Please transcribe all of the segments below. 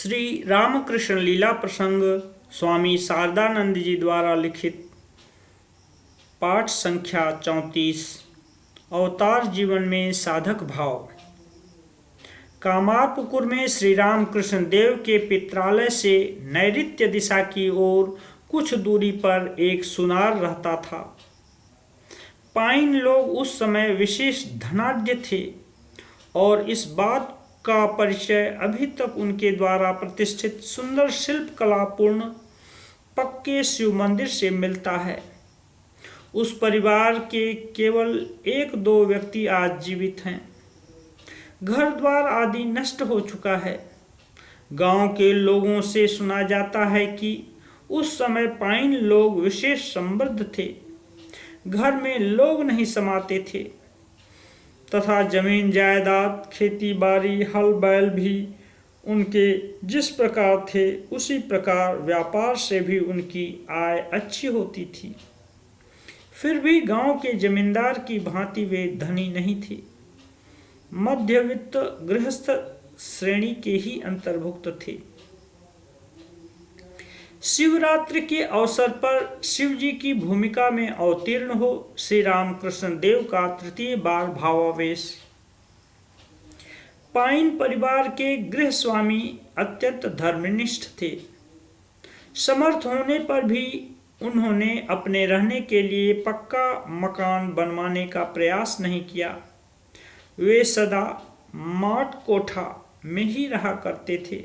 श्री रामकृष्ण लीला प्रसंग स्वामी शारदानंद जी द्वारा लिखित पाठ संख्या 34 अवतार जीवन में साधक भाव। कामारपुकुर में श्री रामकृष्ण देव के पित्रालय से नैऋत्य दिशा की ओर कुछ दूरी पर एक सुनार रहता था। पाइन लोग उस समय विशेष धनाढ्य थे और इस बात का परिचय अभी तक उनके द्वारा प्रतिष्ठित सुंदर शिल्प कलापूर्ण पक्के शिव मंदिर से मिलता है। उस परिवार के केवल एक दो व्यक्ति आज जीवित हैं। घर द्वार आदि नष्ट हो चुका है। गांव के लोगों से सुना जाता है कि उस समय पाइन लोग विशेष समृद्ध थे। घर में लोग नहीं समाते थे तथा जमीन जायदाद खेती बाड़ी हल बैल भी उनके जिस प्रकार थे उसी प्रकार व्यापार से भी उनकी आय अच्छी होती थी। फिर भी गांव के जमींदार की भांति वे धनी नहीं थे। मध्यवित्त गृहस्थ श्रेणी के ही अंतर्भुक्त थे। शिवरात्रि के अवसर पर शिव जी की भूमिका में अवतीर्ण हो श्री रामकृष्ण देव का तृतीय बार भावावेश। पाइन परिवार के गृह स्वामी अत्यंत धर्मनिष्ठ थे। समर्थ होने पर भी उन्होंने अपने रहने के लिए पक्का मकान बनवाने का प्रयास नहीं किया। वे सदा माट कोठा में ही रहा करते थे,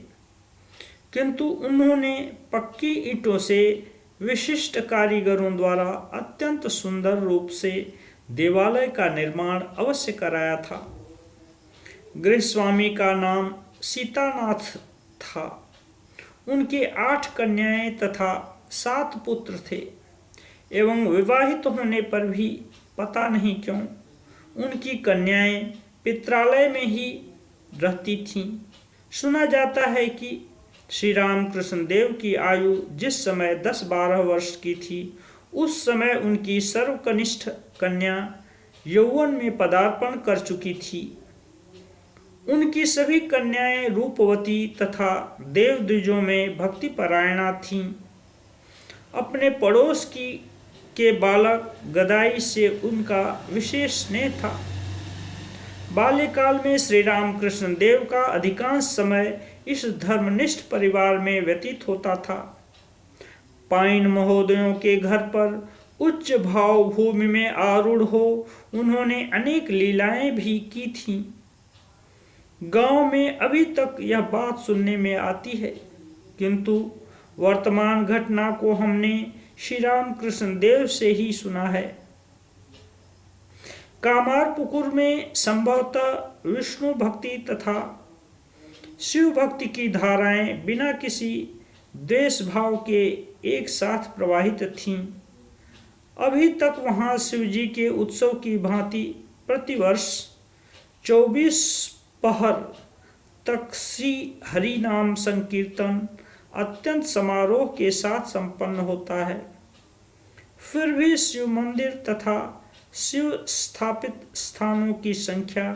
किंतु उन्होंने पक्की ईंटों से विशिष्ट कारीगरों द्वारा अत्यंत सुंदर रूप से देवालय का निर्माण अवश्य कराया था। गृहस्वामी का नाम सीतानाथ था। उनके 8 कन्याएं तथा 7 पुत्र थे एवं विवाहित होने पर भी पता नहीं क्यों उनकी कन्याएं पित्रालय में ही रहती थीं। सुना जाता है कि श्री रामकृष्ण देव की आयु जिस समय 10-12 वर्ष की थी उस समय उनकी सर्वकनिष्ठ कन्या यौवन में पदार्पण कर चुकी थी। उनकी सभी कन्याएं रूपवती तथा देव द्विजों में भक्तिपरायणा थीं। अपने पड़ोस के बालक गदाई से उनका विशेष स्नेह था। बाल्यकाल में श्री रामकृष्ण देव का अधिकांश समय इस धर्मनिष्ठ परिवार में व्यतीत होता था। पाइन महोदयों के घर पर उच्च भाव भूमि में आरूढ़ हो उन्होंने अनेक लीलाएं भी की थीं। गांव में अभी तक यह बात सुनने में आती है, किंतु वर्तमान घटना को हमने श्री रामकृष्ण देव से ही सुना है। कामारपुकुर में संभवतः विष्णु भक्ति तथा शिव भक्ति की धाराएं बिना किसी द्वेष भाव के एक साथ प्रवाहित थीं। अभी तक वहां शिव जी के उत्सव की भांति प्रतिवर्ष 24 पहर तक श्री हरि नाम संकीर्तन अत्यंत समारोह के साथ संपन्न होता है। फिर भी शिव मंदिर तथा शिव स्थापित स्थानों की संख्या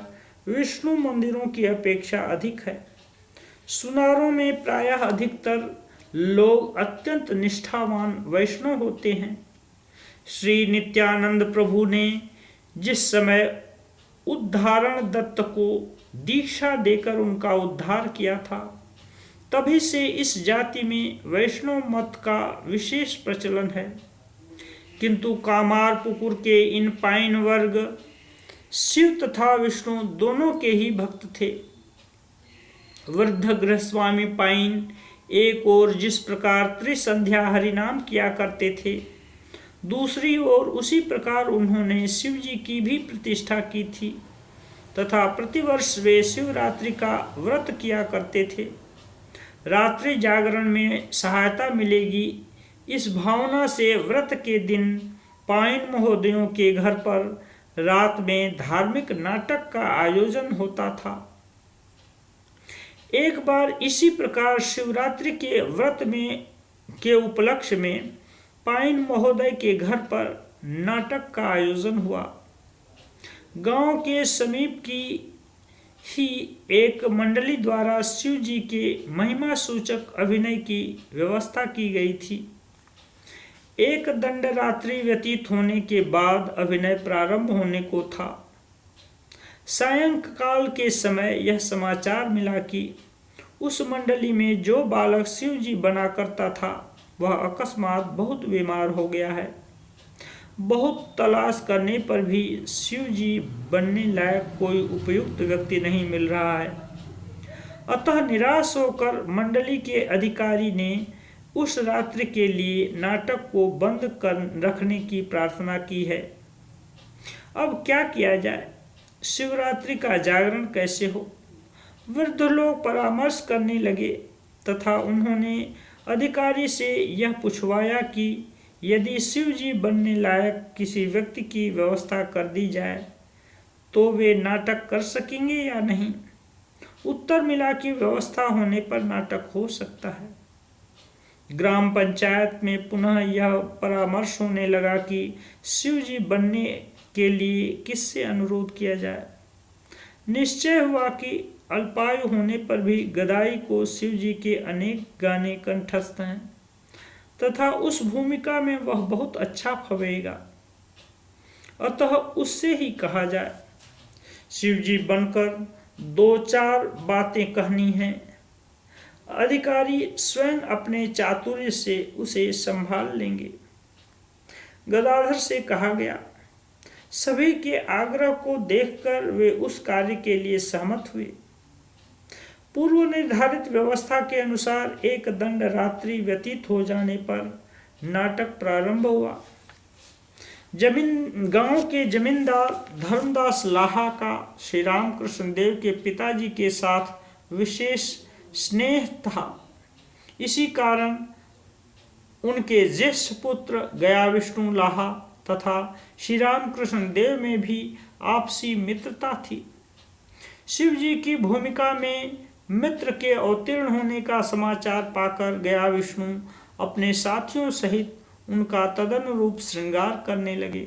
विष्णु मंदिरों की अपेक्षा अधिक है। सुनारों में प्रायः अधिकतर लोग अत्यंत निष्ठावान वैष्णव होते हैं। श्री नित्यानंद प्रभु ने जिस समय उद्धारण दत्त को दीक्षा देकर उनका उद्धार किया था, तभी से इस जाति में वैष्णव मत का विशेष प्रचलन है। किंतु कामारपुकुर के इन पाइन वर्ग शिव तथा विष्णु दोनों के ही भक्त थे। वृद्ध गृहस्वामी पाइन एक ओर जिस प्रकार त्रिसंध्या हरिनाम किया करते थे, दूसरी ओर उसी प्रकार उन्होंने शिव जी की भी प्रतिष्ठा की थी तथा प्रतिवर्ष वे शिवरात्रि का व्रत किया करते थे। रात्रि जागरण में सहायता मिलेगी इस भावना से व्रत के दिन पाइन महोदयों के घर पर रात में धार्मिक नाटक का आयोजन होता था। एक बार इसी प्रकार शिवरात्रि के व्रत के उपलक्ष्य में पाइन महोदय के घर पर नाटक का आयोजन हुआ। गांव के समीप की ही एक मंडली द्वारा शिव जी के महिमा सूचक अभिनय की व्यवस्था की गई थी। एक दंड रात्रि व्यतीत होने के बाद अभिनय प्रारंभ होने को था। सायंकाल के समय यह समाचार मिला कि उस मंडली में जो बालक शिव जी बना करता था वह अकस्मात बहुत बीमार हो गया है। बहुत तलाश करने पर भी शिव जी बनने लायक कोई उपयुक्त व्यक्ति नहीं मिल रहा है। अतः निराश होकर मंडली के अधिकारी ने उस रात्रि के लिए नाटक को बंद कर रखने की प्रार्थना की है। अब क्या किया जाए? शिवरात्रि का जागरण कैसे हो? वृद्ध लोग परामर्श करने लगे तथा उन्होंने अधिकारी से यह पूछवाया कि यदि शिव जी बनने लायक किसी व्यक्ति की व्यवस्था कर दी जाए तो वे नाटक कर सकेंगे या नहीं। उत्तर मिला कि व्यवस्था होने पर नाटक हो सकता है। ग्राम पंचायत में पुनः यह परामर्श होने लगा कि शिव जी बनने के लिए किससे अनुरोध किया जाए। निश्चय हुआ कि अल्पायु होने पर भी गदाई को शिव जी के अनेक गाने कंठस्थ हैं तथा उस भूमिका में वह बहुत अच्छा फवेगा। अतः उससे ही कहा जाए। शिव जी बनकर 2-4 बातें कहनी हैं। अधिकारी स्वयं अपने चातुर्य से उसे संभाल लेंगे। गदाधर से कहा गया। सभी के आग्रह को देखकर वे उस कार्य के लिए सहमत हुए। पूर्व निर्धारित व्यवस्था के अनुसार एक दंड रात्रि व्यतीत हो जाने पर नाटक प्रारंभ हुआ। गांव के जमींदार धर्मदास लाहा का श्री रामकृष्ण देव के पिताजी के साथ विशेष स्नेह था। इसी कारण उनके ज्येष्ठ पुत्र गया विष्णु लाहा तथा श्री रामकृष्ण देव में भी आपसी मित्रता थी। शिव जी की भूमिका में मित्र के अवतीर्ण होने का समाचार पाकर गया विष्णु अपने साथियों सहित उनका तदनुरूप श्रृंगार करने लगे।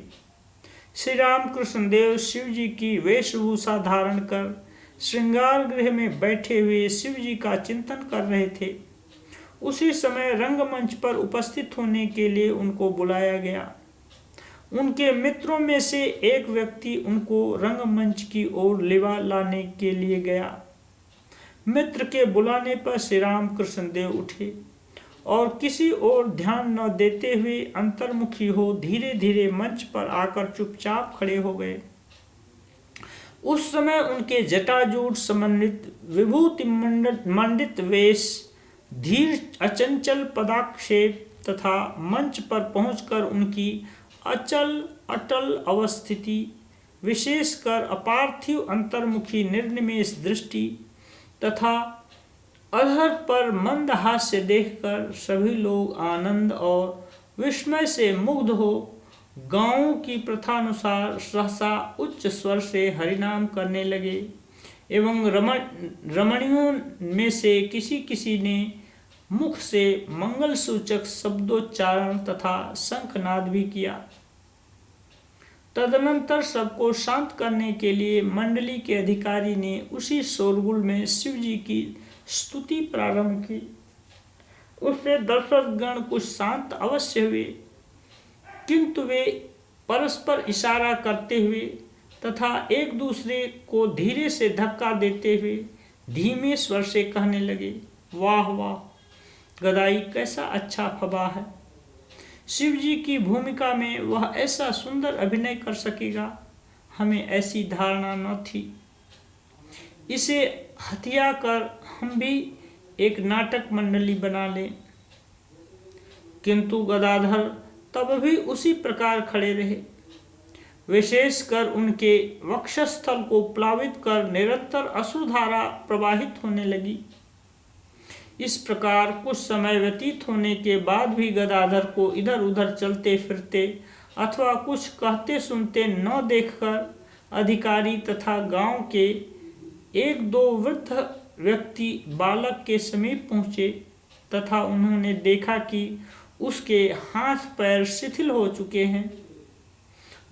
श्री रामकृष्ण देव शिव जी की वेशभूषा धारण कर श्रृंगार गृह में बैठे हुए शिव जी का चिंतन कर रहे थे। उसी समय रंगमंच पर उपस्थित होने के लिए उनको बुलाया गया। उनके मित्रों में से एक व्यक्ति उनको रंगमंच की ओर लिवा लाने के लिए गया। मित्र के बुलाने पर श्री रामकृष्ण देव उठे और किसी ओर ध्यान न देते हुए अंतर्मुखी हो धीरे धीरे मंच पर आकर चुपचाप खड़े हो गए। उस समय उनके जटाजूट समन्वित विभूति मंडित वेश, धीर अचंचल पदाक्षेप तथा मंच पर पहुंचकर उनकी अचल अटल अवस्थिति, विशेषकर अपार्थिव अंतर्मुखी निर्निमेष दृष्टि तथा अधर पर मंद हास्य देखकर सभी लोग आनंद और विस्मय से मुग्ध हो गांवों की प्रथानुसार सहसा उच्च स्वर से हरिनाम करने लगे एवं रमणियों में से किसी किसी ने मुख से मंगल सूचक शब्दोच्चारण तथा शंखनाद भी किया। तदनंतर सबको शांत करने के लिए मंडली के अधिकारी ने उसी शोरगुल में शिव जी की स्तुति प्रारंभ की। उससे दर्शक गण कुछ शांत अवश्य हुए, किंतु वे परस्पर इशारा करते हुए तथा एक दूसरे को धीरे से धक्का देते हुए धीमे स्वर से कहने लगे, वाह वाह, गदाई कैसा अच्छा फबा है। शिव जी की भूमिका में वह ऐसा सुंदर अभिनय कर सकेगा, हमें ऐसी धारणा न थी। इसे हथिया कर हम भी एक नाटक मंडली बना लें। किंतु गदाधर तब भी उसी प्रकार खड़े रहे। विशेषकर उनके वक्षस्थल को प्लावित कर निरंतर अश्रुधारा प्रवाहित होने लगी। इस प्रकार कुछ समय व्यतीत होने के बाद भी गदाधर को इधर उधर चलते फिरते अथवा कुछ कहते सुनते न देखकर अधिकारी तथा गांव के एक दो वृद्ध व्यक्ति बालक के समीप पहुँचे तथा उन्होंने देखा कि उसके हाथ पैर शिथिल हो चुके हैं,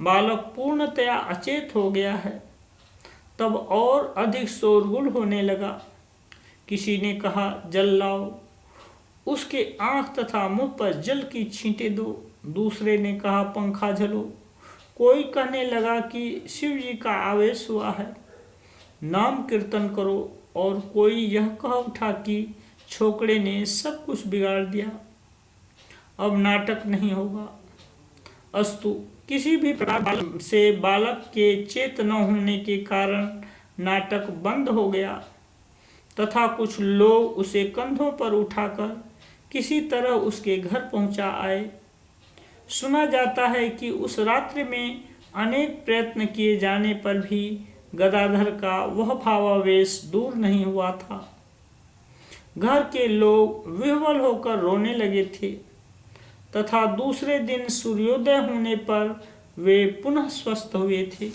बालक पूर्णतया अचेत हो गया है। तब और अधिक शोरगुल होने लगा। किसी ने कहा, जल लाओ, उसके आंख तथा मुंह पर जल की छींटे दो। दूसरे ने कहा, पंखा झलो। कोई कहने लगा कि शिव जी का आवेश हुआ है, नाम कीर्तन करो। और कोई यह कह उठा कि छोकरे ने सब कुछ बिगाड़ दिया, अब नाटक नहीं होगा। अस्तु, किसी भी प्रकार से बालक के चेत न होने के कारण नाटक बंद हो गया तथा कुछ लोग उसे कंधों पर उठाकर किसी तरह उसके घर पहुंचा आए। सुना जाता है कि उस रात्रि में अनेक प्रयत्न किए जाने पर भी गदाधर का वह भावावेश दूर नहीं हुआ था। घर के लोग विह्वल होकर रोने लगे थे तथा दूसरे दिन सूर्योदय होने पर वे पुनः स्वस्थ हुए थे।